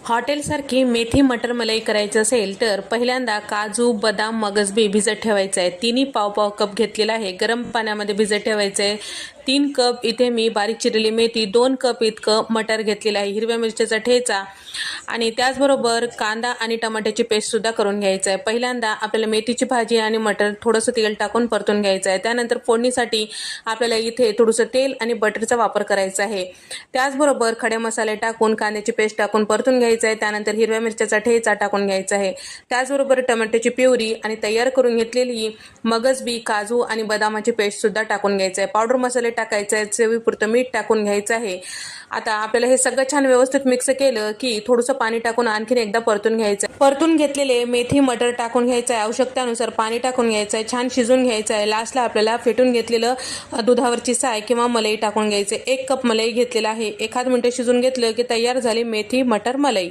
हॉटेलसारखी मेथी मटर मलाई करायचं असेल तर पहिल्यांदा काजू, बदाम, मगज बी भिजत ठेवायचं आहे. तिन्ही पाव कप घेतलेला आहे. गरम पाण्यामध्ये भिजत ठेवायचं आहे. 3 कप इथे मी बारीक चिरलेली मेथी, 2 कप इतकं मटर घेतलेलं आहे. हिरव्या मिरच्याचा ठेचा आणि त्याचबरोबर कांदा आणि टमाट्याची पेस्टसुद्धा करून घ्यायचं आहे. पहिल्यांदा आपल्याला मेथीची भाजी आणि मटर थोडंसं तेल टाकून परतून घ्यायचं आहे. त्यानंतर फोडणीसाठी आपल्याला इथे थोडंसं तेल आणि बटरचा वापर करायचा आहे. त्याचबरोबर खडे मसाले टाकून कांद्याची पेस्ट टाकून परतून घ्यायचं आहे. त्यानंतर हिरव्या मिरच्याचा ठेचा टाकून घ्यायचा आहे. त्याचबरोबर टमाट्याची प्युरी आणि तयार करून घेतलेली मगज बी, काजू आणि बदामाची पेस्टसुद्धा टाकून घ्यायचं आहे. पावडर मसाले टाकायचे आहेत. चवीपुरतं मीठ टाकून घ्यायचं आहे. आता आपल्याला हे सगळं छान व्यवस्थित मिक्स केलं की थोडंसं पाणी टाकून आणखीन एकदा परतून घ्यायचं आहे. परतून घेतलेले मेथी मटर टाकून घ्यायचं आहे. आवश्यकतेनुसार पाणी टाकून घ्यायचं आहे. छान शिजून घ्यायचं आहे. लास्टला आपल्याला फेटून घेतलेलं दुधावरची साय किंवा मलाई टाकून घ्यायचे. 1 कप मलाई घेतलेला आहे. 1 मिनिट शिजून घेतलं की तयार झाली मेथी मटर मलाई.